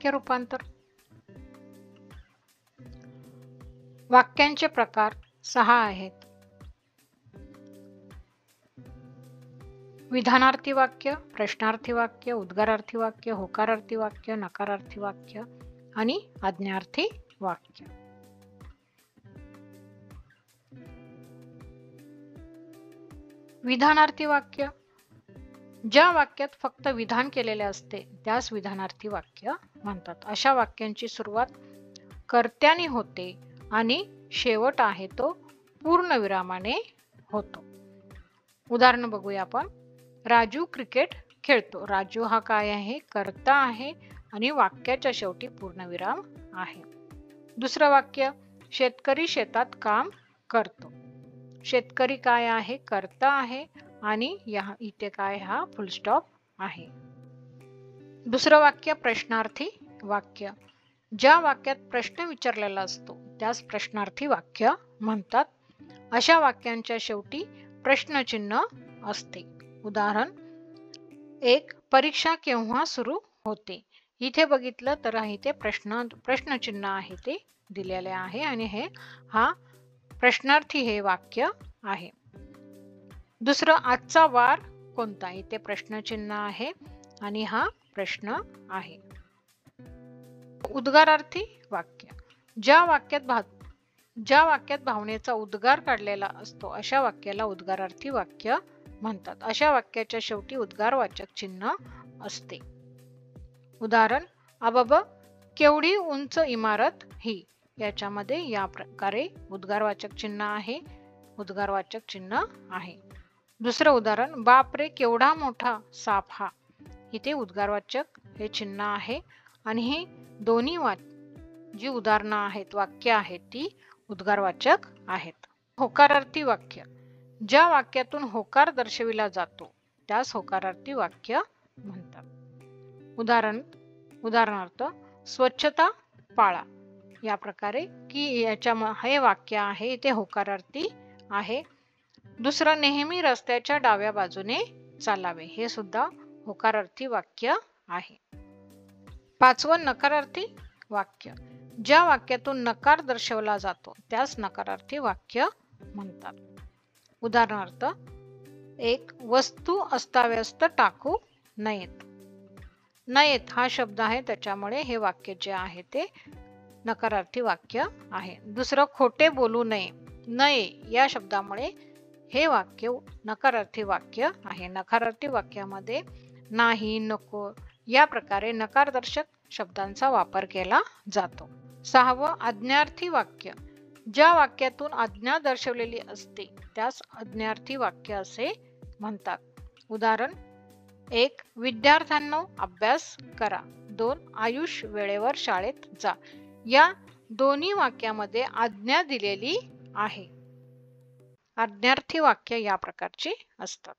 वाक्य रूपांतर. वाक्यांचे प्रकार 6 आहेत. विधानार्थी वाक्य, प्रश्नार्थी वाक्य, उद्गारार्थी वाक्य, होकारार्थी वाक्य, नकारार्थी वाक्य आणि आज्ञार्थी वाक्य. विधानार्थी वाक्य. ज्या वाक्यात फक्त विधान केलेले असते त्यास विधानार्थी वाक्य म्हणतात. अशा वाक्यांची सुरुवात कर्त्याने होते आणि शेवट आहे तो पूर्णविरामाने होतो. उदाहरण बघूया आपण. राजू क्रिकेट खेळतो. राजू हा काय आहे? कर्ता आहे आणि वाक्याच्या शेवटी पूर्णविराम आहे. दुसरं वाक्य. शेतकरी शेतात काम करतो. शेतकरी काय आहे? कर्ता आहे आणि इथे काय? हा फुल स्टॉप आहे. दुसरं वाक्य प्रश्नार्थी वाक्य. ज्या वाक्यात प्रश्न विचारलेला असतो त्यास प्रश्नार्थी वाक्य म्हणतात. अशा वाक्यांच्या शेवटी प्रश्नचिन्ह असते. उदाहरण. 1. परीक्षा केव्हा सुरू होते? इथे बघितलं तर इथे प्रश्नचिन्ह आहे ते दिलेले आहे आणि हा प्रश्नार्थी हे वाक्य आहे. दुसरं. आजचा वार कोणता? इथे प्रश्नचिन्ह आहे आणि हा प्रश्न आहे. उद्गारार्थी वाक्य. ज्या वाक्यात भावनेचा उद्गार काढलेला असतो अशा वाक्याला उद्गारार्थी वाक्य म्हणतात. अशा वाक्याच्या शेवटी उद्गारवाचक चिन्ह असते. उदाहरण. अबब, केवढी उंच इमारत ही. याच्यामध्ये या प्रकारे उद्गारवाचक चिन्ह आहे, उद्गारवाचक चिन्ह आहे. दुसरं उदाहरण. बापरे, केवढा मोठा साप हा. इथे उद्गारवाचक हे चिन्ह आहे आणि हे दोन्ही जी उदाहरणं आहेत, वाक्य आहेत ती उद्गारवाचक आहेत. होकारार्थी वाक्य. ज्या वाक्यातून होकार दर्शविला जातो त्यास होकारार्थी वाक्य म्हणतात. उदाहरणार्थ. स्वच्छता पाळा. या प्रकारे की हे वाक्य आहे ते होकारार्थी आहे. दुसरं. नेहमी रस्त्याच्या डाव्या बाजूने चालावे. हे सुद्धा होकारार्थी वाक्य आहे. 5वं. नकारार्थी वाक्य. ज्या वाक्यातून नकार दर्शवला जातो त्यास नकारार्थी वाक्य म्हणतात. उदाहरणार्थ. 1. वस्तू अस्ताव्यस्त टाकू नयेत. नयेत हा शब्द आहे त्याच्यामुळे हे वाक्य जे आहे ते नकारार्थी वाक्य आहे. दुसरं. खोटे बोलू नये. नये या शब्दामुळे हे वाक्य नकारार्थी वाक्य आहे. नकारार्थी वाक्यामध्ये नाही, नको या प्रकारे नकारदर्शक शब्दांचा वापर केला जातो. 6वं. आज्ञार्थी वाक्य. ज्या वाक्यातून आज्ञा दर्शवलेली असते त्यास आज्ञार्थी वाक्य असे म्हणतात. उदाहरण. 1. विद्यार्थ्यांनो अभ्यास करा. 2. आयुष वेळेवर शाळेत जा. या दोन्ही वाक्यामध्ये आज्ञा दिलेली आहे. आज्ञार्थी वाक्य या प्रकारची असतात.